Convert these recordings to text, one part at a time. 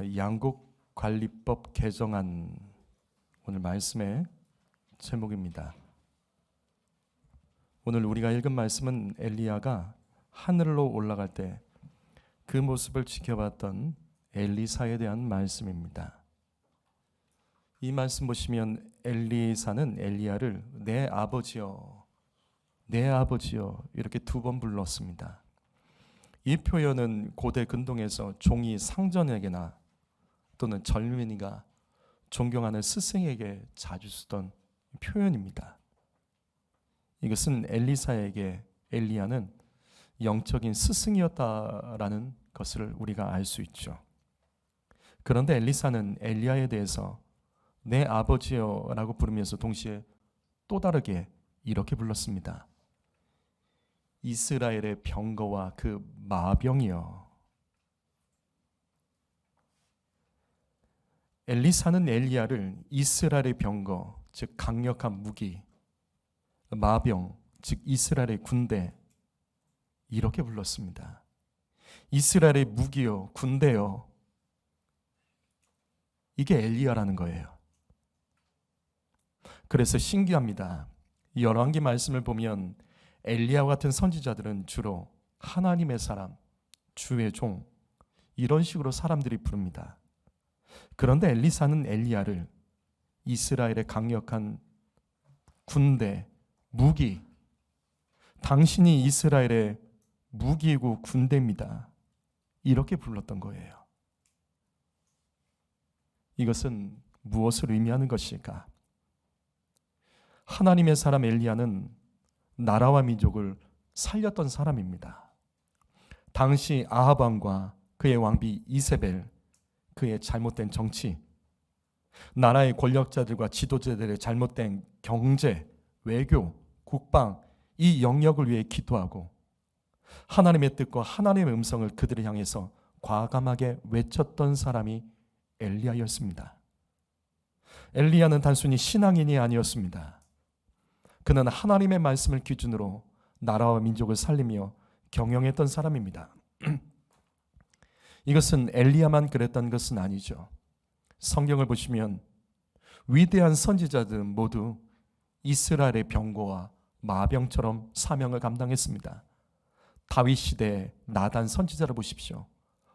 양국관리법 개정안 오늘 말씀의 제목입니다. 오늘 우리가 읽은 말씀은 엘리야가 하늘로 올라갈 때 그 모습을 지켜봤던 엘리사에 대한 말씀입니다. 이 말씀 보시면 엘리사는 엘리야를 내 아버지여, 내 아버지여 이렇게 2번 불렀습니다. 이 표현은 고대 근동에서 종이 상전에게나 또는 젊은이가 존경하는 스승에게 자주 쓰던 표현입니다. 이것은 엘리사에게 엘리야는 영적인 스승이었다라는 것을 우리가 알 수 있죠. 그런데 엘리사는 엘리야에 대해서 내 아버지여 라고 부르면서 동시에 또 다르게 이렇게 불렀습니다. 이스라엘의 병거와 그 마병이여. 엘리사는 엘리야를 이스라엘의 병거, 즉 강력한 무기, 마병, 즉 이스라엘의 군대 이렇게 불렀습니다. 이스라엘의 무기요, 군대요. 이게 엘리야라는 거예요. 그래서 신기합니다. 열왕기 말씀을 보면 엘리야와 같은 선지자들은 주로 하나님의 사람, 주의 종 이런 식으로 사람들이 부릅니다. 그런데 엘리사는 엘리야를 이스라엘의 강력한 군대, 무기, 당신이 이스라엘의 무기이고 군대입니다. 이렇게 불렀던 거예요. 이것은 무엇을 의미하는 것일까? 하나님의 사람 엘리야는 나라와 민족을 살렸던 사람입니다. 당시 아합 왕과 그의 왕비 이세벨, 그의 잘못된 정치, 나라의 권력자들과 지도자들의 잘못된 경제, 외교, 국방 이 영역을 위해 기도하고 하나님의 뜻과 하나님의 음성을 그들을 향해서 과감하게 외쳤던 사람이 엘리야였습니다. 엘리야는 단순히 신앙인이 아니었습니다. 그는 하나님의 말씀을 기준으로 나라와 민족을 살리며 경영했던 사람입니다. 이것은 엘리야만 그랬던 것은 아니죠. 성경을 보시면 위대한 선지자들은 모두 이스라엘의 병거와 마병처럼 사명을 감당했습니다. 다윗 시대의 나단 선지자를 보십시오.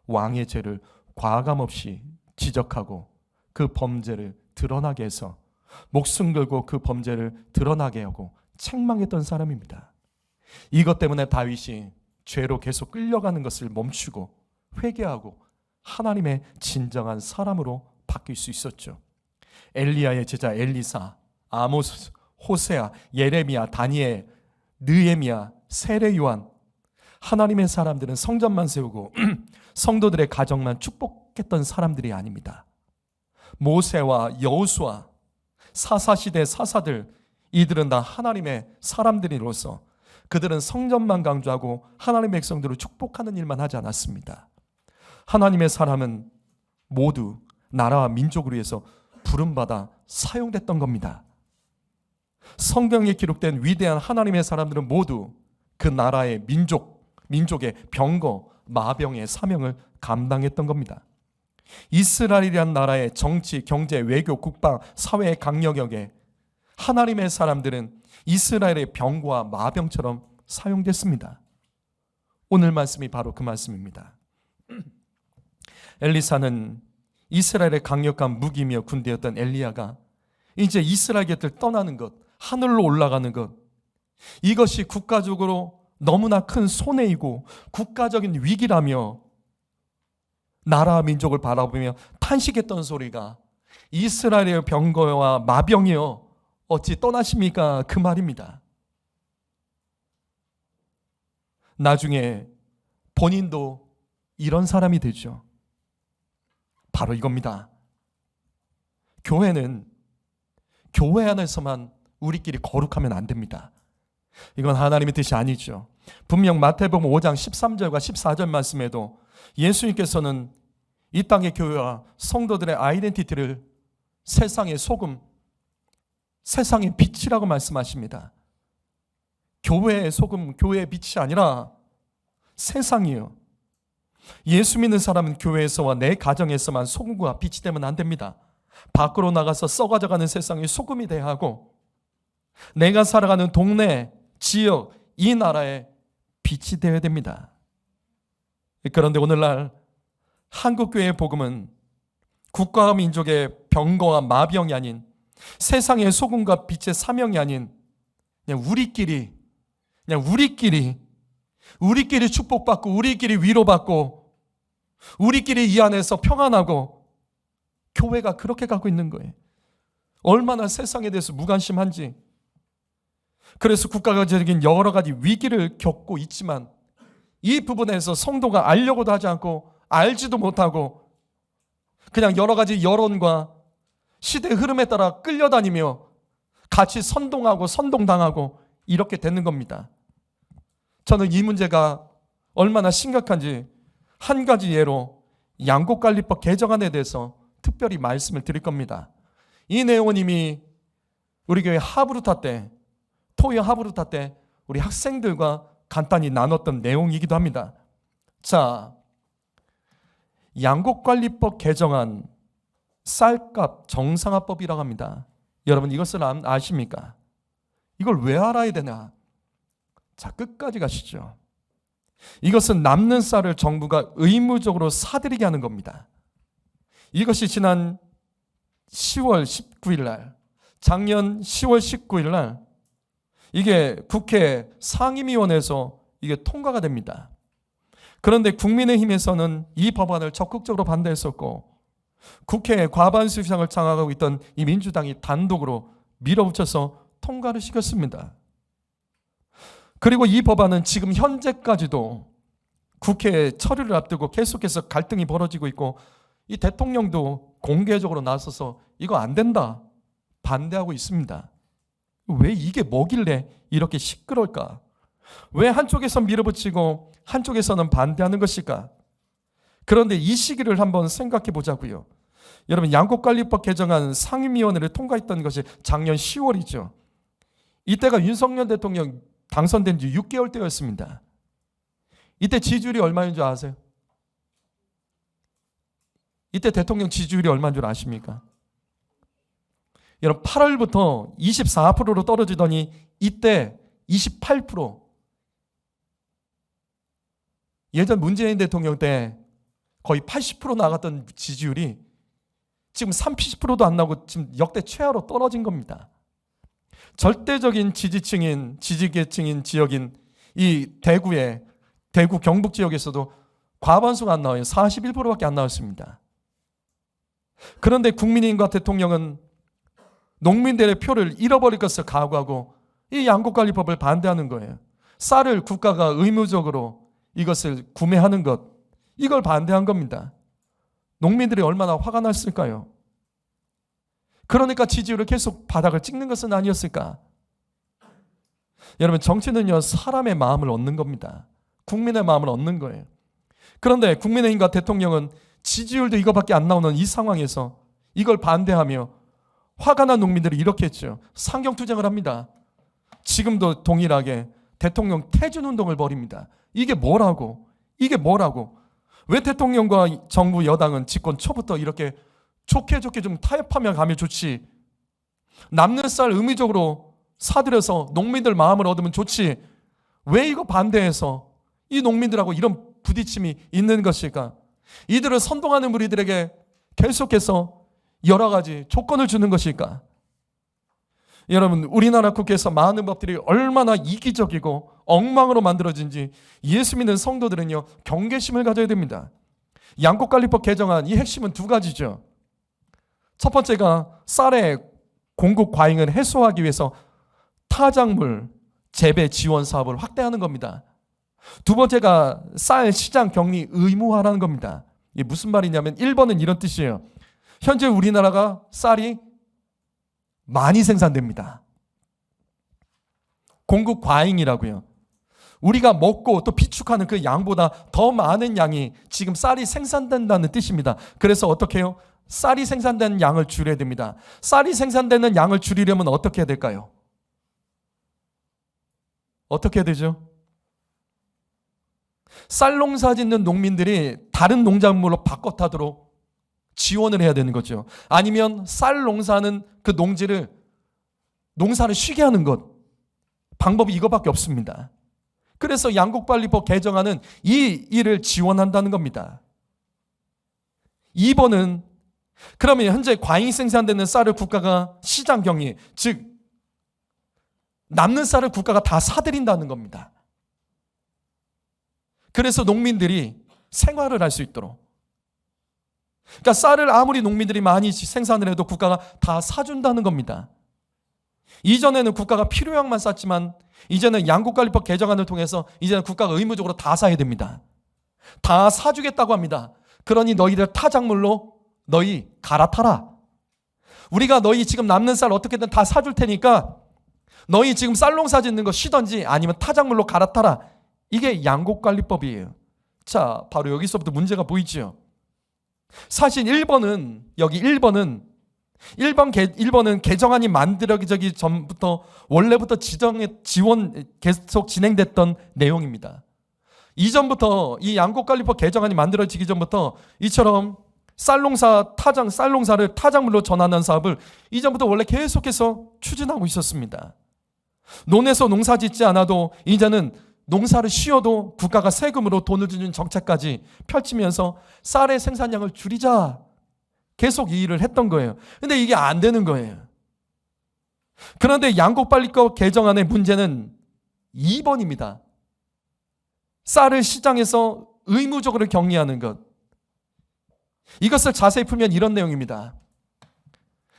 왕의 죄를 과감없이 지적하고 그 범죄를 드러나게 해서 목숨 걸고 그 범죄를 드러나게 하고 책망했던 사람입니다. 이것 때문에 다윗이 죄로 계속 끌려가는 것을 멈추고 회개하고 하나님의 진정한 사람으로 바뀔 수 있었죠. 엘리야의 제자 엘리사, 아모스, 호세아, 예레미야, 다니엘, 느헤미야, 세례 요한 하나님의 사람들은 성전만 세우고 성도들의 가정만 축복했던 사람들이 아닙니다. 모세와 여호수아, 사사시대 사사들 이들은 다 하나님의 사람들이로서 그들은 성전만 강조하고 하나님의 백성들을 축복하는 일만 하지 않았습니다. 하나님의 사람은 모두 나라와 민족을 위해서 부름받아 사용됐던 겁니다. 성경에 기록된 위대한 하나님의 사람들은 모두 그 나라의 민족의 병거, 마병의 사명을 감당했던 겁니다. 이스라엘이란 나라의 정치, 경제, 외교, 국방, 사회의 강력역에 하나님의 사람들은 이스라엘의 병거와 마병처럼 사용됐습니다. 오늘 말씀이 바로 그 말씀입니다. 엘리사는 이스라엘의 강력한 무기며 군대였던 엘리야가 이제 이스라엘 곁을 떠나는 것, 하늘로 올라가는 것, 이것이 국가적으로 너무나 큰 손해이고 국가적인 위기라며 나라와 민족을 바라보며 탄식했던 소리가 이스라엘의 병거와 마병이여 어찌 떠나십니까? 그 말입니다. 나중에 본인도 이런 사람이 되죠. 바로 이겁니다. 교회는 교회 안에서만 우리끼리 거룩하면 안 됩니다. 이건 하나님의 뜻이 아니죠. 분명 마태복음 5장 13절과 14절 말씀에도 예수님께서는 이 땅의 교회와 성도들의 아이덴티티를 세상의 소금, 세상의 빛이라고 말씀하십니다. 교회의 소금, 교회의 빛이 아니라 세상이요. 예수 믿는 사람은 교회에서와 내 가정에서만 소금과 빛이 되면 안 됩니다. 밖으로 나가서 썩어져가는 세상에 소금이 돼야 하고, 내가 살아가는 동네, 지역, 이 나라에 빛이 되어야 됩니다. 그런데 오늘날 한국교회의 복음은 국가와 민족의 병거와 마병이 아닌, 세상의 소금과 빛의 사명이 아닌, 그냥 우리끼리 축복받고, 우리끼리 위로받고, 우리끼리 이 안에서 평안하고, 교회가 그렇게 가고 있는 거예요. 얼마나 세상에 대해서 무관심한지. 그래서 국가적인 여러 가지 위기를 겪고 있지만, 이 부분에서 성도가 알려고도 하지 않고 알지도 못하고 그냥 여러 가지 여론과 시대 흐름에 따라 끌려다니며 같이 선동하고 선동당하고 이렇게 되는 겁니다. 저는 이 문제가 얼마나 심각한지 한 가지 예로 양곡관리법 개정안에 대해서 특별히 말씀을 드릴 겁니다. 이 내용은 이미 우리 교회 하브루타 때, 토요 하브루타 때 우리 학생들과 간단히 나눴던 내용이기도 합니다. 자, 양곡관리법 개정안 쌀값 정상화법이라고 합니다. 여러분 이것을 아십니까? 이걸 왜 알아야 되냐? 자, 끝까지 가시죠. 이것은 남는 쌀을 정부가 의무적으로 사들이게 하는 겁니다. 이것이 지난 10월 19일 날, 작년 10월 19일 날 이게 국회 상임위원회에서 이게 통과가 됩니다. 그런데 국민의힘에서는 이 법안을 적극적으로 반대했었고, 국회 과반수 이상을 장악하고 있던 이 민주당이 단독으로 밀어붙여서 통과를 시켰습니다. 그리고 이 법안은 지금 현재까지도 국회 처리를 앞두고 계속해서 갈등이 벌어지고 있고, 이 대통령도 공개적으로 나서서 이거 안 된다 반대하고 있습니다. 왜 이게 뭐길래 이렇게 시끄러울까? 왜 한쪽에서 밀어붙이고 한쪽에서는 반대하는 것일까? 그런데 이 시기를 한번 생각해 보자고요. 여러분, 양곡관리법 개정안 상임위원회를 통과했던 것이 작년 10월이죠. 이때가 윤석열 대통령 당선된 지 6개월 때였습니다. 이때 지지율이 얼마인 줄 아세요? 이때 대통령 지지율이 얼마인 줄 아십니까? 여러분, 8월부터 24%로 떨어지더니 이때 28%. 예전 문재인 대통령 때 거의 80% 나갔던 지지율이 지금 30%도 안 나고 지금 역대 최하로 떨어진 겁니다. 절대적인 지지계층인 지역인 이 대구 경북 지역에서도 과반수가 안 나와요. 41%밖에 안 나왔습니다. 그런데 국민의힘과 대통령은 농민들의 표를 잃어버릴 것을 각오하고 이 양곡관리법을 반대하는 거예요. 쌀을 국가가 의무적으로 이것을 구매하는 것, 이걸 반대한 겁니다. 농민들이 얼마나 화가 났을까요? 그러니까 지지율을 계속 바닥을 찍는 것은 아니었을까? 여러분, 정치는요, 사람의 마음을 얻는 겁니다. 국민의 마음을 얻는 거예요. 그런데 국민의힘과 대통령은 지지율도 이거밖에 안 나오는 이 상황에서 이걸 반대하며 화가 난 농민들이 이렇게 했죠. 상경투쟁을 합니다. 지금도 동일하게 대통령 퇴진운동을 벌입니다. 이게 뭐라고? 왜 대통령과 정부 여당은 집권 초부터 이렇게 좋게 좀 타협하며 가면 좋지, 남는 쌀 의무적으로 사들여서 농민들 마음을 얻으면 좋지, 왜 이거 반대해서 이 농민들하고 이런 부딪힘이 있는 것일까? 이들을 선동하는 무리들에게 계속해서 여러 가지 조건을 주는 것일까? 여러분, 우리나라 국회에서 많은 법들이 얼마나 이기적이고 엉망으로 만들어진지 예수 믿는 성도들은요, 경계심을 가져야 됩니다. 양곡관리법 개정안, 이 핵심은 두 가지죠. 첫 번째가 쌀의 공급 과잉을 해소하기 위해서 타작물 재배 지원 사업을 확대하는 겁니다. 두 번째가 쌀 시장 격리 의무화라는 겁니다. 이게 무슨 말이냐면 1번은 이런 뜻이에요. 현재 우리나라가 쌀이 많이 생산됩니다. 공급 과잉이라고요. 우리가 먹고 또 비축하는 그 양보다 더 많은 양이 지금 쌀이 생산된다는 뜻입니다. 그래서 어떻게 해요? 쌀이 생산되는 양을 줄여야 됩니다. 쌀이 생산되는 양을 줄이려면 어떻게 해야 될까요? 어떻게 해야 되죠? 쌀 농사 짓는 농민들이 다른 농작물로 바꿔 타도록 지원을 해야 되는 거죠. 아니면 쌀 농사는 그 농사를 쉬게 하는 것. 방법이 이거밖에 없습니다. 그래서 양곡관리법 개정안은 이 일을 지원한다는 겁니다. 2번은 그러면 현재 과잉 생산되는 쌀을 국가가 시장 경리, 즉 남는 쌀을 국가가 다 사들인다는 겁니다. 그래서 농민들이 생활을 할 수 있도록. 그러니까 쌀을 아무리 농민들이 많이 생산을 해도 국가가 다 사준다는 겁니다. 이전에는 국가가 필요량만 쌌지만 이제는 양곡관리법 개정안을 통해서 이제는 국가가 의무적으로 다 사야 됩니다. 다 사주겠다고 합니다. 그러니 너희들 타작물로 너희 갈아타라. 우리가 너희 지금 남는 쌀 어떻게든 다 사줄 테니까 너희 지금 쌀농사 짓는 거 쉬던지 아니면 타작물로 갈아타라. 이게 양곡관리법이에요. 자, 바로 여기서부터 문제가 보이죠. 사실 1번은 1번은 개정안이 만들어지기 전부터 원래부터 지원 계속 진행됐던 내용입니다. 이전부터 이 양곡관리법 개정안이 만들어지기 전부터 이처럼 쌀농사를 타작물로 전환하는 사업을 이전부터 원래 계속해서 추진하고 있었습니다. 논에서 농사 짓지 않아도 이제는 농사를 쉬어도 국가가 세금으로 돈을 주는 정책까지 펼치면서 쌀의 생산량을 줄이자 계속 이 일을 했던 거예요. 근데 이게 안 되는 거예요. 그런데 양곡관리법 개정안의 문제는 2번입니다. 쌀을 시장에서 의무적으로 격리하는 것. 이것을 자세히 풀면 이런 내용입니다.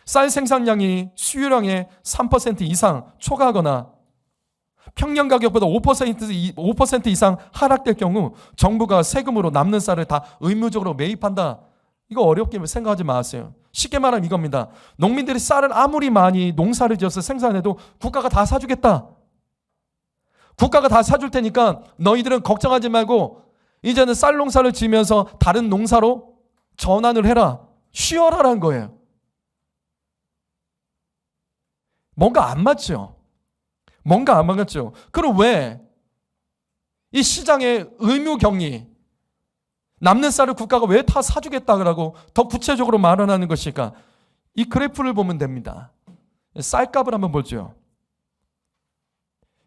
쌀 생산량이 수요량의 3% 이상 초과하거나 평년 가격보다 5% 이상 하락될 경우 정부가 세금으로 남는 쌀을 다 의무적으로 매입한다. 이거 어렵게 생각하지 마세요. 쉽게 말하면 이겁니다. 농민들이 쌀을 아무리 많이 농사를 지어서 생산해도 국가가 다 사주겠다. 국가가 다 사줄 테니까 너희들은 걱정하지 말고 이제는 쌀 농사를 지으면서 다른 농사로 전환을 해라. 쉬어라라는 거예요. 뭔가 안 맞죠? 뭔가 안 맞죠? 그럼 왜 이 시장의 의무 격리, 남는 쌀을 국가가 왜 다 사주겠다고 더 구체적으로 말하는 것일까? 이 그래프를 보면 됩니다. 쌀값을 한번 보죠.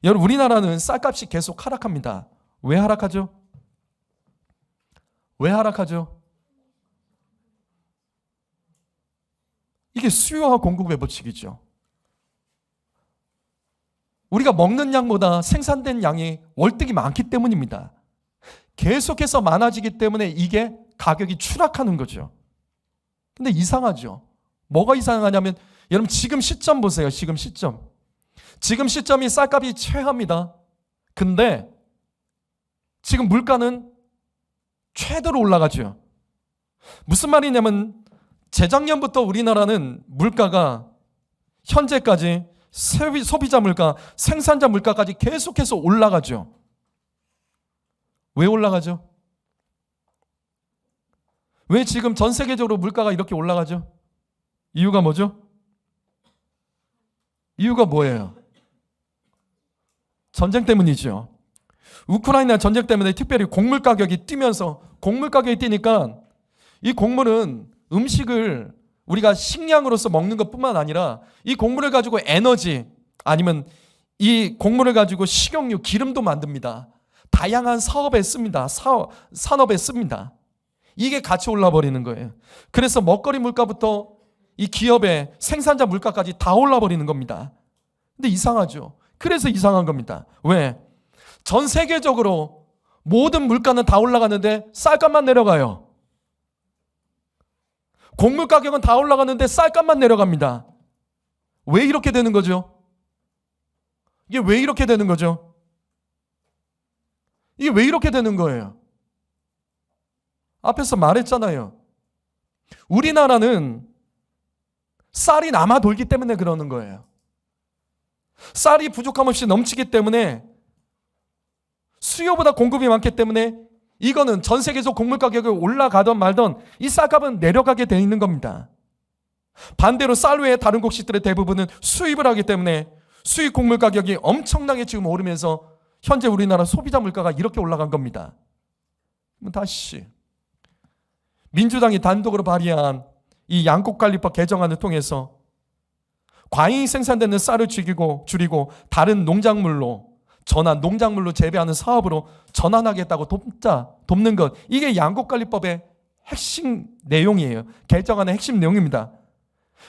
여러분, 우리나라는 쌀값이 계속 하락합니다. 왜 하락하죠? 왜 하락하죠? 이게 수요와 공급의 법칙이죠. 우리가 먹는 양보다 생산된 양이 월등히 많기 때문입니다. 계속해서 많아지기 때문에 이게 가격이 추락하는 거죠. 근데 이상하죠. 뭐가 이상하냐면 여러분 지금 시점 보세요. 지금 시점이 쌀값이 최하입니다. 근데 지금 물가는 최대로 올라가죠. 무슨 말이냐면 재작년부터 우리나라는 물가가 현재까지 소비자 물가, 생산자 물가까지 계속해서 올라가죠. 왜 올라가죠? 왜 지금 전 세계적으로 물가가 이렇게 올라가죠? 이유가 뭐죠? 이유가 뭐예요? 전쟁 때문이죠. 우크라이나 전쟁 때문에 특별히 곡물 가격이 뛰면서 곡물 가격이 뛰니까 이 곡물은 음식을 우리가 식량으로서 먹는 것뿐만 아니라 이 곡물을 가지고 에너지 아니면 이 곡물을 가지고 식용유, 기름도 만듭니다. 다양한 사업에 씁니다. 산업에 씁니다. 이게 같이 올라 버리는 거예요. 그래서 먹거리 물가부터 이 기업의 생산자 물가까지 다 올라 버리는 겁니다. 근데 이상하죠. 그래서 이상한 겁니다. 왜? 전 세계적으로 모든 물가는 다 올라가는데 쌀값만 내려가요. 곡물 가격은 다 올라가는데 쌀값만 내려갑니다. 왜 이렇게 되는 거죠? 이게 왜 이렇게 되는 거죠? 이게 왜 이렇게 되는 거예요? 앞에서 말했잖아요. 우리나라는 쌀이 남아 돌기 때문에 그러는 거예요. 쌀이 부족함 없이 넘치기 때문에 수요보다 공급이 많기 때문에 이거는 전 세계에서 곡물 가격이 올라가던 말던 이 쌀값은 내려가게 돼 있는 겁니다. 반대로 쌀 외에 다른 곡식들의 대부분은 수입을 하기 때문에 수입 곡물 가격이 엄청나게 지금 오르면서 현재 우리나라 소비자 물가가 이렇게 올라간 겁니다. 다시 민주당이 단독으로 발의한 이 양곡관리법 개정안을 통해서 과잉 생산되는 쌀을 줄이고 다른 농작물로 재배하는 사업으로 전환하겠다고 돕는 것, 이게 양곡관리법의 핵심 내용이에요. 개정안의 핵심 내용입니다.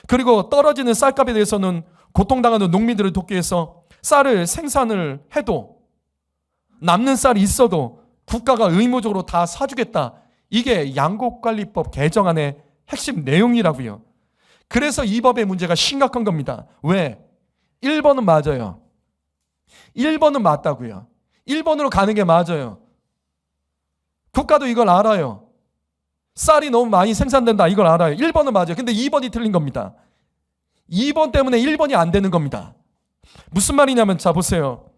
그리고 떨어지는 쌀값에 대해서는 고통당하는 농민들을 돕기 위해서 쌀을 생산을 해도 남는 쌀이 있어도 국가가 의무적으로 다 사주겠다. 이게 양곡관리법 개정안의 핵심 내용이라고요. 그래서 이 법의 문제가 심각한 겁니다. 왜? 1번은 맞아요. 1번은 맞다고요. 1번으로 가는 게 맞아요. 국가도 이걸 알아요. 쌀이 너무 많이 생산된다, 이걸 알아요. 1번은 맞아요. 근데 2번이 틀린 겁니다. 2번 때문에 1번이 안 되는 겁니다. 무슨 말이냐면, 자 보세요.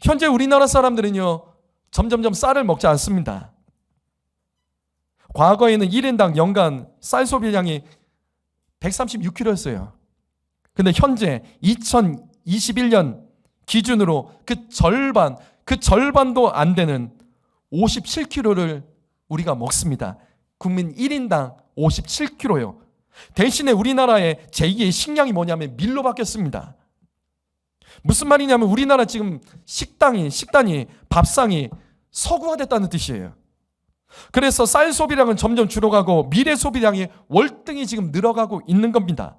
현재 우리나라 사람들은요, 점점점 쌀을 먹지 않습니다. 과거에는 1인당 연간 쌀 소비량이 136kg였어요. 근데 현재 2021년 기준으로 그 절반도 안 되는 57kg를 우리가 먹습니다. 국민 1인당 57kg요. 대신에 우리나라의 제2의 식량이 뭐냐면 밀로 바뀌었습니다. 무슨 말이냐면 우리나라 지금 식단이 밥상이 서구화됐다는 뜻이에요. 그래서 쌀 소비량은 점점 줄어가고 밀의 소비량이 월등히 지금 늘어가고 있는 겁니다.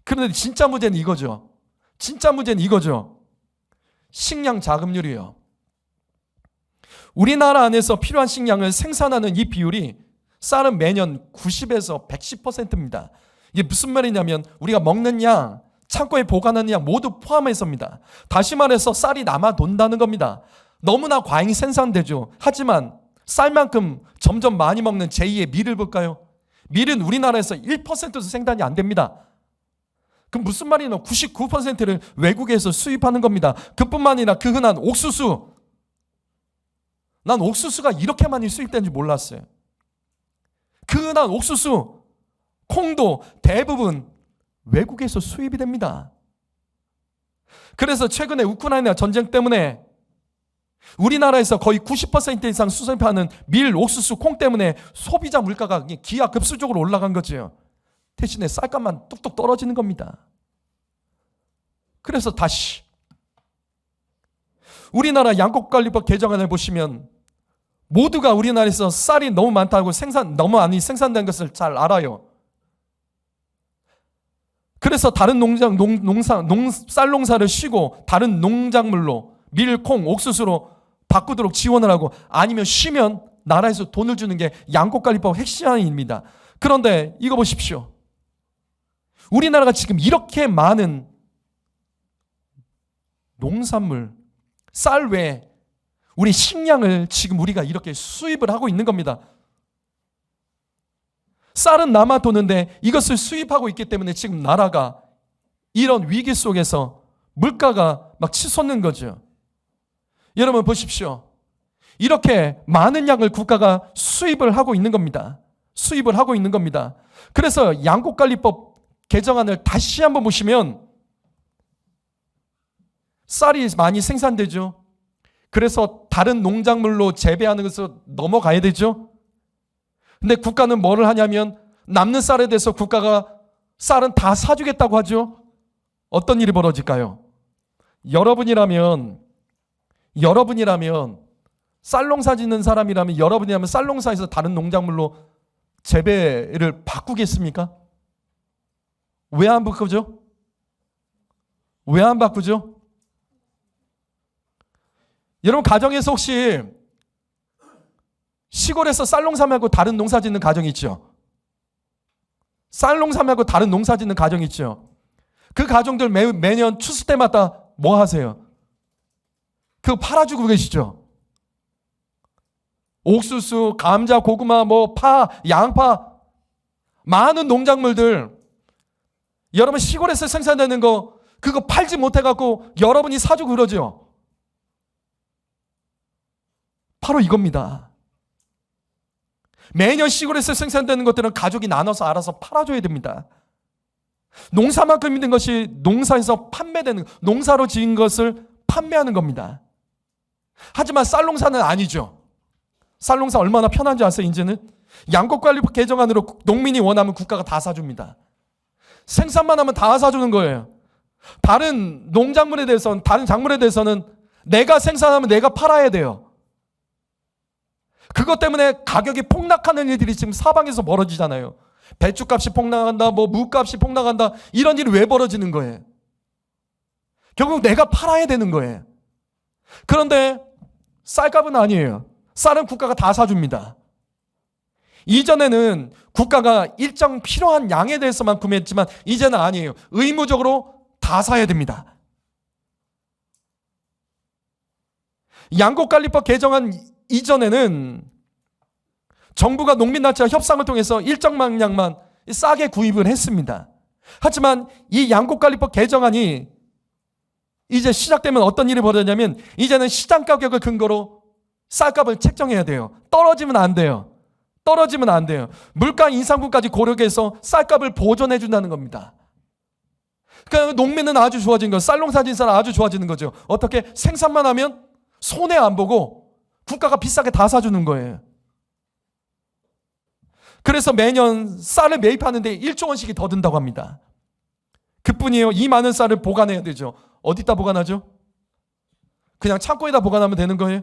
그런데 진짜 문제는 이거죠. 식량 자급률이에요. 우리나라 안에서 필요한 식량을 생산하는 이 비율이 쌀은 매년 90에서 110%입니다. 이게 무슨 말이냐면 우리가 먹는 양, 창고에 보관하는 양 모두 포함해서입니다. 다시 말해서 쌀이 남아 돈다는 겁니다. 너무나 과잉 생산되죠. 하지만 쌀만큼 점점 많이 먹는 제2의 밀을 볼까요? 밀은 우리나라에서 1%도 생산이 안 됩니다. 그럼 무슨 말이냐? 99%를 외국에서 수입하는 겁니다. 그뿐만 아니라 그 흔한 옥수수. 난 옥수수가 이렇게 많이 수입되는지 몰랐어요. 그 흔한 옥수수, 콩도 대부분 외국에서 수입이 됩니다. 그래서 최근에 우크라이나 전쟁 때문에 우리나라에서 거의 90% 이상 수입하는 밀, 옥수수, 콩 때문에 소비자 물가가 기하급수적으로 올라간 거죠. 대신에 쌀값만 뚝뚝 떨어지는 겁니다. 그래서 다시 우리나라 양곡관리법 개정안을 보시면 모두가 우리나라에서 쌀이 너무 많다고 너무 많이 생산된 것을 잘 알아요. 그래서 다른 쌀 농사를 쉬고 다른 농작물로 밀, 콩, 옥수수로 바꾸도록 지원을 하고, 아니면 쉬면 나라에서 돈을 주는 게 양곡관리법 핵심입니다. 그런데 이거 보십시오. 우리나라가 지금 이렇게 많은 농산물, 쌀 외에 우리 식량을 지금 우리가 이렇게 수입을 하고 있는 겁니다. 쌀은 남아 도는데 이것을 수입하고 있기 때문에 지금 나라가 이런 위기 속에서 물가가 막 치솟는 거죠. 여러분 보십시오. 이렇게 많은 양을 국가가 수입을 하고 있는 겁니다. 그래서 양곡관리법 개정안을 다시 한번 보시면 쌀이 많이 생산되죠. 그래서 다른 농작물로 재배하는 것으로 넘어가야 되죠. 근데 국가는 뭐를 하냐면 남는 쌀에 대해서 국가가 쌀은 다 사주겠다고 하죠. 어떤 일이 벌어질까요? 여러분이라면 쌀 농사 짓는 사람이라면 여러분이라면 쌀 농사에서 다른 농작물로 재배를 바꾸겠습니까? 왜 안 바꾸죠? 여러분 가정에서 혹시 시골에서 쌀 농사 말고 다른 농사 짓는 가정이 있죠? 그 가정들 매년 추수 때마다 뭐 하세요? 그거 팔아주고 계시죠? 옥수수, 감자, 고구마, 파, 양파, 많은 농작물들 여러분 시골에서 생산되는 거 그거 팔지 못해갖고 여러분이 사주고 그러죠? 바로 이겁니다. 매년 시골에서 생산되는 것들은 가족이 나눠서 알아서 팔아줘야 됩니다. 농사만큼 있는 것이 농사에서 판매되는, 농사로 지은 것을 판매하는 겁니다. 하지만 쌀 농사는 아니죠. 쌀농사 얼마나 편한지 아세요? 이제는 양곡관리법 개정안으로 농민이 원하면 국가가 다 사줍니다. 생산만 하면 다 사주는 거예요. 다른 농작물에 대해서는, 다른 작물에 대해서는 내가 생산하면 내가 팔아야 돼요. 그것 때문에 가격이 폭락하는 일들이 지금 사방에서 벌어지잖아요. 배추값이 폭락한다, 무값이 폭락한다, 이런 일이 왜 벌어지는 거예요? 결국 내가 팔아야 되는 거예요. 그런데 쌀값은 아니에요. 쌀은 국가가 다 사줍니다. 이전에는 국가가 일정 필요한 양에 대해서만 구매했지만 이제는 아니에요. 의무적으로 다 사야 됩니다. 양곡관리법 개정안 이전에는 정부가 농민단체와 협상을 통해서 일정만 양만 싸게 구입을 했습니다. 하지만 이 양곡관리법 개정안이 이제 시작되면 어떤 일이 벌어지냐면 이제는 시장 가격을 근거로 쌀값을 책정해야 돼요. 떨어지면 안 돼요. 떨어지면 안 돼요. 물가 인상분까지 고려해서 쌀값을 보존해 준다는 겁니다. 그러니까 농민은 아주 좋아진 거예요. 쌀농사진사는 아주 좋아지는 거죠. 어떻게? 생산만 하면 손해 안 보고 국가가 비싸게 다 사주는 거예요. 그래서 매년 쌀을 매입하는데 1조 원씩이 더 든다고 합니다. 그뿐이에요. 이 많은 쌀을 보관해야 되죠. 어디다 보관하죠? 그냥 창고에다 보관하면 되는 거예요?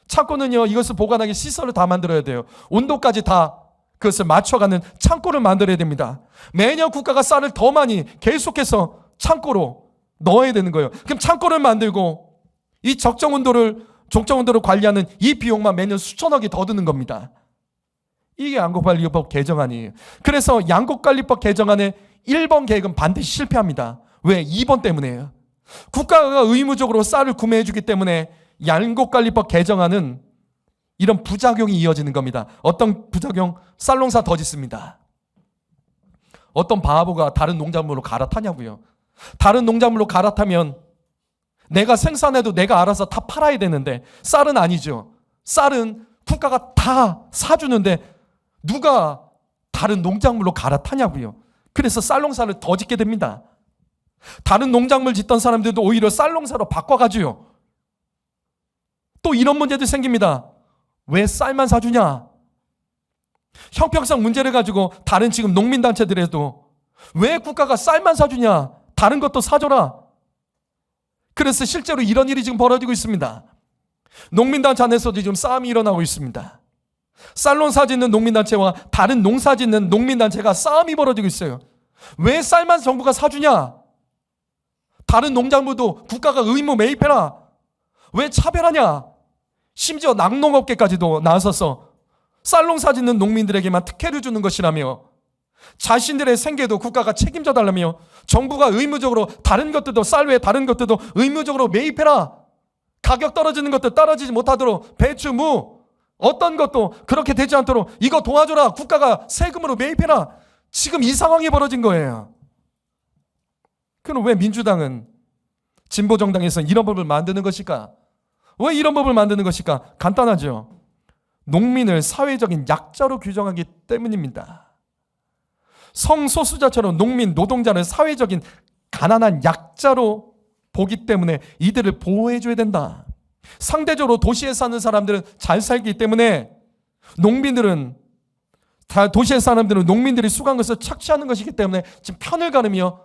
창고는요, 이것을 보관하기 시설을 다 만들어야 돼요. 온도까지 다 그것을 맞춰가는 창고를 만들어야 됩니다. 매년 국가가 쌀을 더 많이 계속해서 창고로 넣어야 되는 거예요. 그럼 창고를 만들고 이 적정 온도를 관리하는 이 비용만 매년 수천억이 더 드는 겁니다. 이게 양곡관리법 개정안이에요. 그래서 양곡관리법 개정안의 1번 계획은 반드시 실패합니다. 왜? 2번 때문에요. 국가가 의무적으로 쌀을 구매해 주기 때문에 양곡관리법 개정안은 이런 부작용이 이어지는 겁니다. 어떤 부작용? 쌀농사 더 짓습니다. 어떤 바보가 다른 농작물로 갈아타냐고요. 다른 농작물로 갈아타면 내가 생산해도 내가 알아서 다 팔아야 되는데 쌀은 아니죠. 쌀은 국가가 다 사주는데 누가 다른 농작물로 갈아타냐고요. 그래서 쌀농사를 더 짓게 됩니다. 다른 농작물 짓던 사람들도 오히려 쌀농사로 바꿔가지고요. 또 이런 문제도 생깁니다. 왜 쌀만 사주냐? 형평성 문제를 가지고 다른 지금 농민단체들에도 왜 국가가 쌀만 사주냐? 다른 것도 사줘라. 그래서 실제로 이런 일이 지금 벌어지고 있습니다. 농민단체 안에서도 지금 싸움이 일어나고 있습니다. 쌀농사 짓는 농민단체와 다른 농사 짓는 농민단체가 싸움이 벌어지고 있어요. 왜 쌀만 정부가 사주냐? 다른 농작물도 국가가 의무 매입해라. 왜 차별하냐? 심지어 낙농업계까지도 나서서 쌀농사 짓는 농민들에게만 특혜를 주는 것이라며 자신들의 생계도 국가가 책임져 달라며 정부가 의무적으로 다른 것들도 쌀 외에 다른 것들도 의무적으로 매입해라. 가격 떨어지는 것들 떨어지지 못하도록 배추, 무 어떤 것도 그렇게 되지 않도록 이거 도와줘라. 국가가 세금으로 매입해라. 지금 이 상황이 벌어진 거예요. 그럼 왜 민주당은 진보정당에서 이런 법을 만드는 것일까? 왜 이런 법을 만드는 것일까? 간단하죠. 농민을 사회적인 약자로 규정하기 때문입니다. 성소수자처럼 농민, 노동자를 사회적인 가난한 약자로 보기 때문에 이들을 보호해줘야 된다. 상대적으로 도시에 사는 사람들은 잘 살기 때문에 도시에 사람들은 농민들이 수고한 것을 착취하는 것이기 때문에 지금 편을 가르며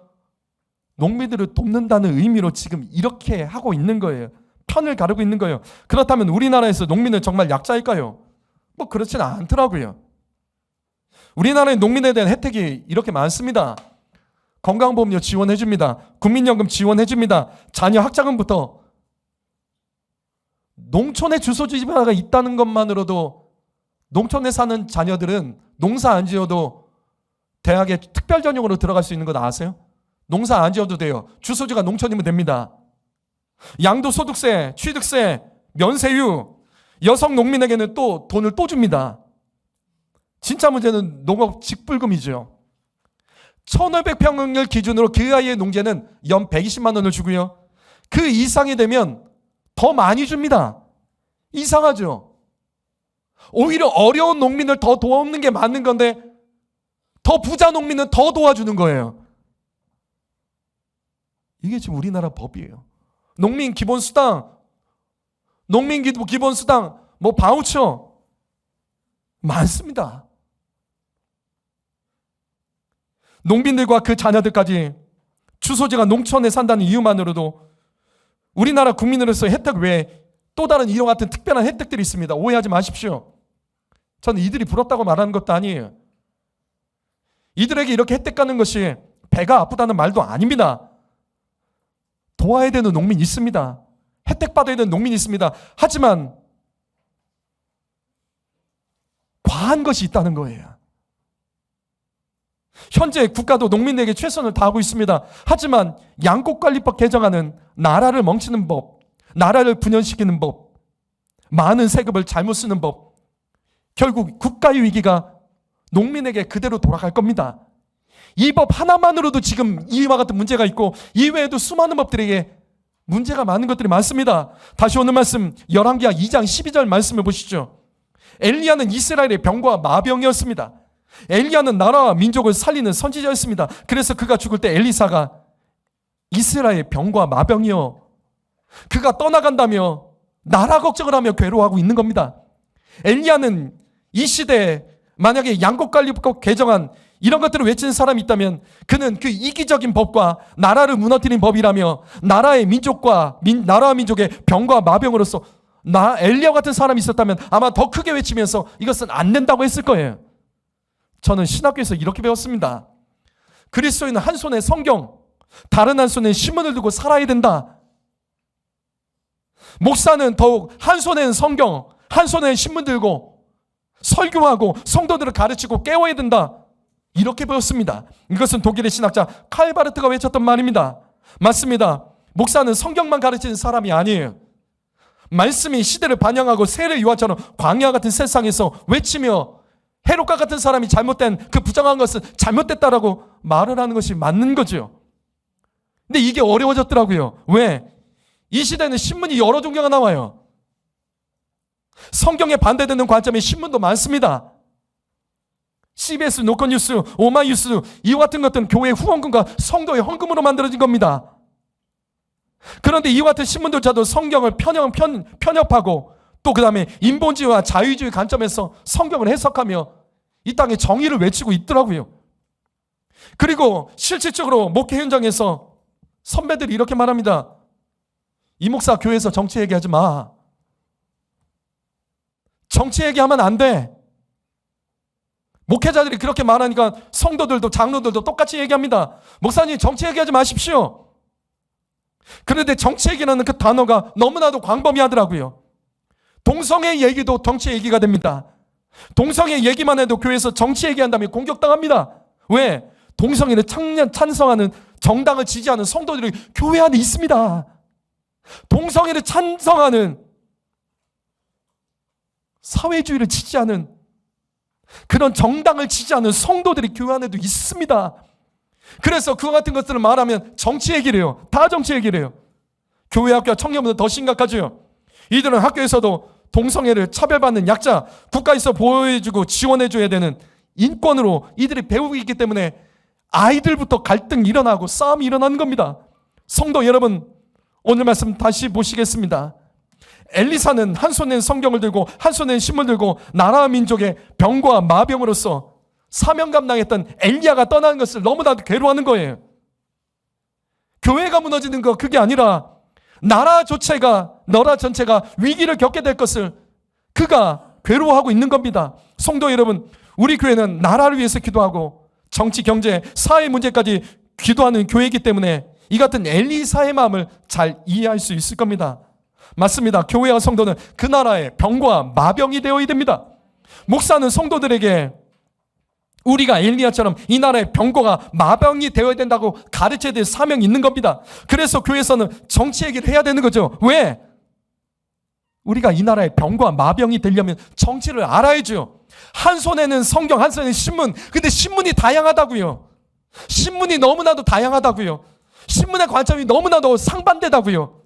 농민들을 돕는다는 의미로 지금 이렇게 하고 있는 거예요. 편을 가르고 있는 거예요. 그렇다면 우리나라에서 농민은 정말 약자일까요? 그렇지는 않더라고요. 우리나라의 농민에 대한 혜택이 이렇게 많습니다. 건강보험료 지원해줍니다. 국민연금 지원해줍니다. 자녀 학자금부터. 농촌에 주소지가 있다는 것만으로도 농촌에 사는 자녀들은 농사 안 지어도 대학에 특별 전형으로 들어갈 수 있는 거 아세요? 농사 안 지어도 돼요. 주소지가 농촌이면 됩니다. 양도소득세, 취득세, 면세유, 여성 농민에게는 또 돈을 또 줍니다. 진짜 문제는 농업 직불금이죠. 1,500평을 기준으로 그 아이의 농제는 연 120만 원을 주고요. 그 이상이 되면 더 많이 줍니다. 이상하죠? 오히려 어려운 농민을 더 도와주는 게 맞는 건데 더 부자 농민은 더 도와주는 거예요. 이게 지금 우리나라 법이에요. 농민 기본수당, 바우처, 많습니다. 농민들과 그 자녀들까지 주소지가 농촌에 산다는 이유만으로도 우리나라 국민으로서 혜택 외에 또 다른 이와 같은 특별한 혜택들이 있습니다. 오해하지 마십시오. 저는 이들이 부럽다고 말하는 것도 아니에요. 이들에게 이렇게 혜택 가는 것이 배가 아프다는 말도 아닙니다. 도와야 되는 농민 있습니다. 혜택 받아야 되는 농민이 있습니다. 하지만 과한 것이 있다는 거예요. 현재 국가도 농민에게 최선을 다하고 있습니다. 하지만 양곡관리법 개정안은 나라를 멈추는 법, 나라를 분열시키는 법, 많은 세금을 잘못 쓰는 법, 결국 국가의 위기가 농민에게 그대로 돌아갈 겁니다. 이 법 하나만으로도 지금 이와 같은 문제가 있고 이외에도 수많은 법들에게 문제가 많은 것들이 많습니다. 다시 오늘 말씀 열왕기하 2장 12절 말씀을 보시죠. 엘리야는 이스라엘의 병과 마병이었습니다. 엘리야는 나라와 민족을 살리는 선지자였습니다. 그래서 그가 죽을 때 엘리사가 이스라엘의 병과 마병이요, 그가 떠나간다며 나라 걱정을 하며 괴로워하고 있는 겁니다. 엘리야는 이 시대에 만약에 양곡관리법 개정안 이런 것들을 외치는 사람이 있다면 그는 그 이기적인 법과 나라를 무너뜨린 법이라며 나라의 민족과 나라와 민족의 병과 마병으로서 엘리야 같은 사람이 있었다면 아마 더 크게 외치면서 이것은 안 된다고 했을 거예요. 저는 신학교에서 이렇게 배웠습니다. 그리스도인은 한 손에 성경, 다른 한 손에 신문을 들고 살아야 된다. 목사는 더욱 한 손에는 성경, 한 손에는 신문 들고 설교하고 성도들을 가르치고 깨워야 된다. 이렇게 배웠습니다. 이것은 독일의 신학자 칼바르트가 외쳤던 말입니다. 맞습니다. 목사는 성경만 가르치는 사람이 아니에요. 말씀이 시대를 반영하고 세례 요한처럼 광야 같은 세상에서 외치며 헤롯과 같은 사람이 잘못된 그 부정한 것은 잘못됐다라고 말을 하는 것이 맞는 거죠. 근데 이게 어려워졌더라고요. 왜? 이 시대는 신문이 여러 종류가 나와요. 성경에 반대되는 관점의 신문도 많습니다. CBS, 노컷뉴스, 오마이뉴스 이와 같은 것들은 교회의 후원금과 성도의 헌금으로 만들어진 겁니다. 그런데 이와 같은 신문들조차도 성경을 편협하고 또 그 다음에 인본주의와 자유주의 관점에서 성경을 해석하며 이 땅에 정의를 외치고 있더라고요. 그리고 실질적으로 목회 현장에서 선배들이 이렇게 말합니다. 이 목사 교회에서 정치 얘기하지 마. 정치 얘기하면 안 돼. 목회자들이 그렇게 말하니까 성도들도 장로들도 똑같이 얘기합니다. 목사님 정치 얘기하지 마십시오. 그런데 정치 얘기라는 그 단어가 너무나도 광범위하더라고요. 동성애 얘기도 정치 얘기가 됩니다. 동성애 얘기만 해도 교회에서 정치 얘기한다면 공격당합니다. 왜? 동성애를 찬성하는 정당을 지지하는 성도들이 교회 안에 있습니다. 동성애를 찬성하는 사회주의를 지지하는 그런 정당을 지지하는 성도들이 교회 안에도 있습니다. 그래서 그와 같은 것들을 말하면 정치 얘기를 해요. 다 정치 얘기를 해요. 교회 학교와 청년보다 더 심각하죠. 이들은 학교에서도 동성애를 차별받는 약자, 국가에서 보호해주고 지원해줘야 되는 인권으로 이들이 배우고 있기 때문에 아이들부터 갈등이 일어나고 싸움이 일어나는 겁니다. 성도 여러분, 오늘 말씀 다시 보시겠습니다. 엘리사는 한 손에는 성경을 들고 한 손에는 신문을 들고 나라와 민족의 병과 마병으로서 사명 감당했던 엘리야가 떠나는 것을 너무나도 괴로워하는 거예요. 교회가 무너지는 거 그게 아니라 나라 전체가 위기를 겪게 될 것을 그가 괴로워하고 있는 겁니다. 성도 여러분, 우리 교회는 나라를 위해서 기도하고 정치, 경제, 사회 문제까지 기도하는 교회이기 때문에 이 같은 엘리사의 마음을 잘 이해할 수 있을 겁니다. 맞습니다. 교회와 성도는 그 나라의 병과 마병이 되어야 됩니다. 목사는 성도들에게 우리가 엘리야처럼 이 나라의 병거가 마병이 되어야 된다고 가르쳐야 될 사명이 있는 겁니다. 그래서 교회에서는 정치 얘기를 해야 되는 거죠. 왜? 우리가 이 나라의 병과 마병이 되려면 정치를 알아야죠. 한 손에는 성경, 한 손에는 신문. 근데 신문이 다양하다고요. 신문이 너무나도 다양하다고요. 신문의 관점이 너무나도 상반되다고요.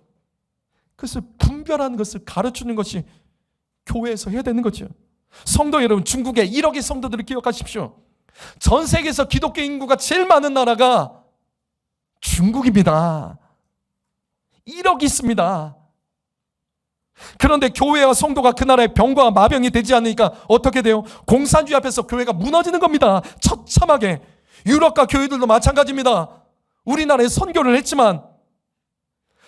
그래서 분별하는 것을 가르치는 것이 교회에서 해야 되는 거죠. 성도 여러분, 중국의 1억의 성도들을 기억하십시오. 전 세계에서 기독교 인구가 제일 많은 나라가 중국입니다. 1억이 있습니다. 그런데 교회와 성도가 그 나라의 병과 마병이 되지 않으니까 어떻게 돼요? 공산주의 앞에서 교회가 무너지는 겁니다. 처참하게. 유럽과 교회들도 마찬가지입니다. 우리나라에 선교를 했지만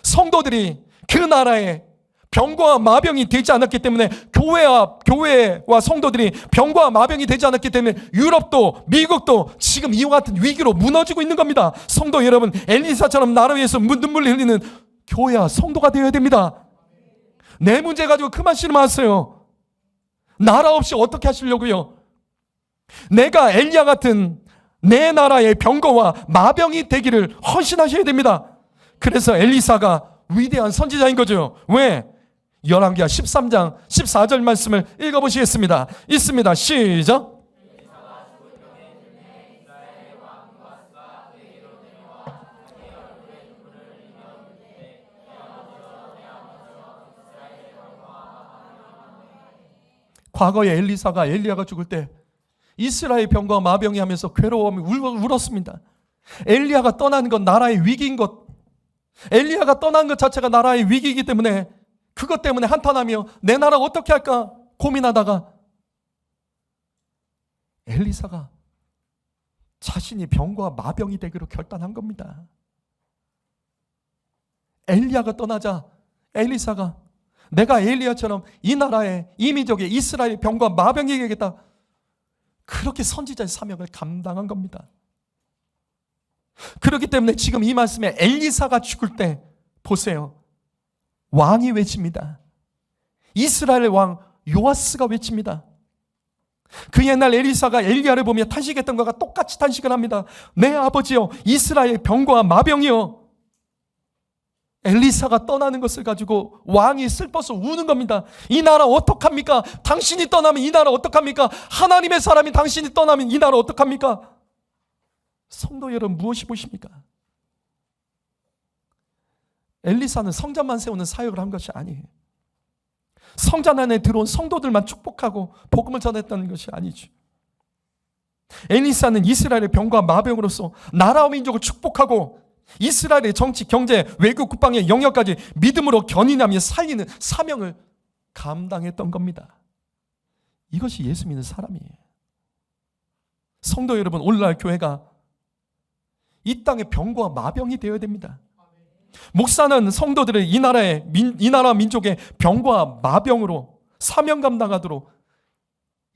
성도들이 그 나라에 병과 마병이 되지 않았기 때문에, 교회와 성도들이 병과 마병이 되지 않았기 때문에 유럽도 미국도 지금 이와 같은 위기로 무너지고 있는 겁니다. 성도 여러분, 엘리사처럼 나를 위해서 눈물 흘리는 교회와 성도가 되어야 됩니다. 내 문제 가지고 그만 씨름하세요. 나라 없이 어떻게 하시려고요? 내가 엘리야 같은 내 나라의 병거와 마병이 되기를 헌신하셔야 됩니다. 그래서 엘리사가 위대한 선지자인 거죠. 왜? 열왕기하 13장 14절 말씀을 읽어보시겠습니다. 있습니다. 시작. 과거에 엘리야가 죽을 때 이스라엘 병과 마병이 하면서 괴로움이 울었습니다. 엘리야가 떠나는 건 나라의 위기인 것, 엘리야가 떠난 것 자체가 나라의 위기이기 때문에 그것 때문에 한탄하며 내 나라 어떻게 할까 고민하다가 엘리사가 자신이 병과 마병이 되기로 결단한 겁니다. 엘리야가 떠나자 엘리사가 내가 엘리야처럼 이 나라의 이민족의 이스라엘 병과 마병이 되겠다, 그렇게 선지자의 사명을 감당한 겁니다. 그렇기 때문에 지금 이 말씀에 엘리사가 죽을 때 보세요. 왕이 외칩니다. 이스라엘의 왕 요아스가 외칩니다. 그 옛날 엘리사가 엘리야를 보며 탄식했던 것과 똑같이 탄식을 합니다. 내 아버지여, 이스라엘 병과 마병이여. 엘리사가 떠나는 것을 가지고 왕이 슬퍼서 우는 겁니다. 이 나라 어떡합니까? 당신이 떠나면 이 나라 어떡합니까? 하나님의 사람이 당신이 떠나면 이 나라 어떡합니까? 성도 여러분, 무엇이 보십니까? 엘리사는 성전만 세우는 사역을 한 것이 아니에요. 성전 안에 들어온 성도들만 축복하고 복음을 전했다는 것이 아니죠. 엘리사는 이스라엘의 병과 마병으로서 나라와 민족을 축복하고 이스라엘의 정치, 경제, 외교, 국방의 영역까지 믿음으로 견인하며 살리는 사명을 감당했던 겁니다. 이것이 예수 믿는 사람이에요. 성도 여러분, 오늘날 교회가 이 땅의 병과 마병이 되어야 됩니다. 목사는 성도들을 이 나라 민족의 병과 마병으로 사명 감당하도록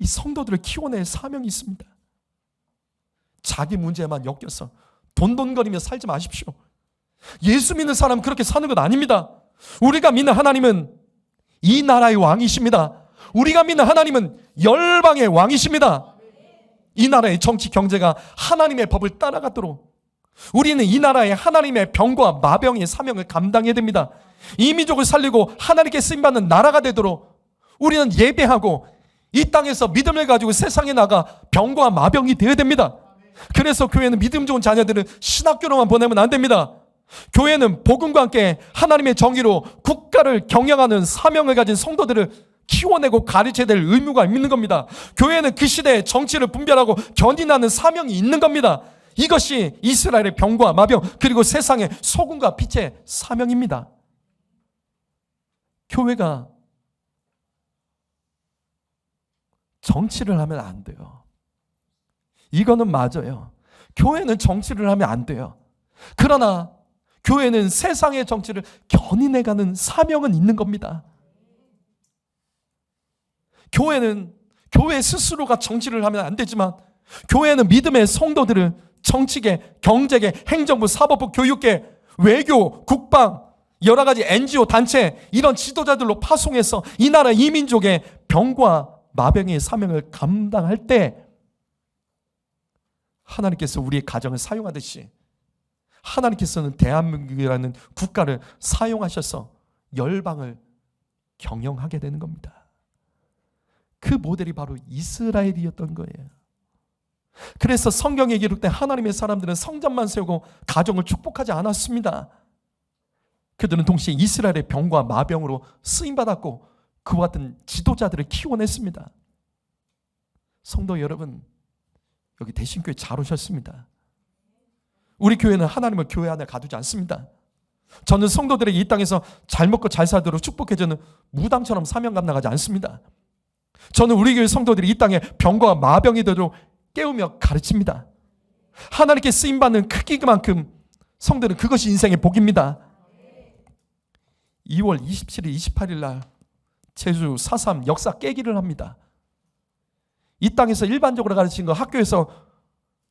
이 성도들을 키워낼 사명이 있습니다. 자기 문제만 엮여서 돈돈거리며 살지 마십시오. 예수 믿는 사람 그렇게 사는 것 아닙니다. 우리가 믿는 하나님은 이 나라의 왕이십니다. 우리가 믿는 하나님은 열방의 왕이십니다. 이 나라의 정치 경제가 하나님의 법을 따라가도록 우리는 이 나라의 하나님의 병과 마병의 사명을 감당해야 됩니다. 이 민족을 살리고 하나님께 쓰임받는 나라가 되도록 우리는 예배하고 이 땅에서 믿음을 가지고 세상에 나가 병과 마병이 되어야 됩니다. 그래서 교회는 믿음 좋은 자녀들을 신학교로만 보내면 안 됩니다. 교회는 복음과 함께 하나님의 정의로 국가를 경영하는 사명을 가진 성도들을 키워내고 가르쳐야 될 의무가 있는 겁니다. 교회는 그 시대의 정치를 분별하고 견인하는 사명이 있는 겁니다. 이것이 이스라엘의 병과 마병, 그리고 세상의 소금과 빛의 사명입니다. 교회가 정치를 하면 안 돼요. 이거는 맞아요. 교회는 정치를 하면 안 돼요. 그러나 교회는 세상의 정치를 견인해가는 사명은 있는 겁니다. 교회는 교회 스스로가 정치를 하면 안 되지만 교회는 믿음의 성도들을 정치계, 경제계, 행정부, 사법부, 교육계, 외교, 국방, 여러 가지 NGO 단체 이런 지도자들로 파송해서 이 나라 이민족의 병과 마병의 사명을 감당할 때 하나님께서 우리의 가정을 사용하듯이 하나님께서는 대한민국이라는 국가를 사용하셔서 열방을 경영하게 되는 겁니다. 그 모델이 바로 이스라엘이었던 거예요. 그래서 성경에 기록된 하나님의 사람들은 성전만 세우고 가정을 축복하지 않았습니다. 그들은 동시에 이스라엘의 병과 마병으로 쓰임받았고 그와 같은 지도자들을 키워냈습니다. 성도 여러분, 여기 대신교회 잘 오셨습니다. 우리 교회는 하나님을 교회 안에 가두지 않습니다. 저는 성도들에게 이 땅에서 잘 먹고 잘 살도록 축복해주는 무당처럼 사명 감당하지 않습니다. 저는 우리 교회 성도들이 이 땅에 병과 마병이 되도록 깨우며 가르칩니다. 하나님께 쓰임받는 크기만큼 성도는 그것이 인생의 복입니다. 2월 27일, 28일 날 제주 4.3 역사 깨기를 합니다. 이 땅에서 일반적으로 가르친 거, 학교에서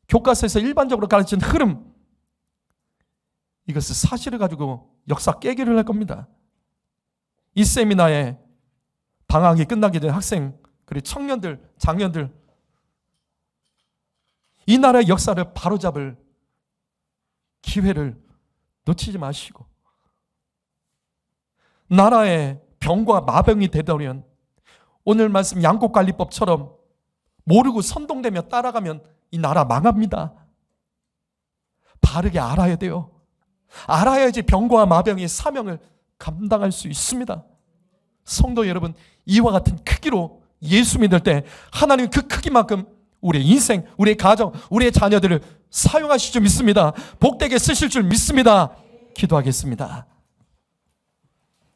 교과서에서 일반적으로 가르친 흐름, 이것을 사실을 가지고 역사 깨기를 할 겁니다. 이 세미나에 방학이 끝나게 된 학생, 그리고 청년들, 장년들, 이 나라의 역사를 바로잡을 기회를 놓치지 마시고, 나라의 병과 마병이 되더면 오늘 말씀 양곡관리법처럼 모르고 선동되며 따라가면 이 나라 망합니다. 바르게 알아야 돼요. 알아야지 병과 마병의 사명을 감당할 수 있습니다. 성도 여러분, 이와 같은 크기로 예수 믿을 때 하나님 그 크기만큼 우리의 인생, 우리의 가정, 우리의 자녀들을 사용하실 줄 믿습니다. 복되게 쓰실 줄 믿습니다. 기도하겠습니다.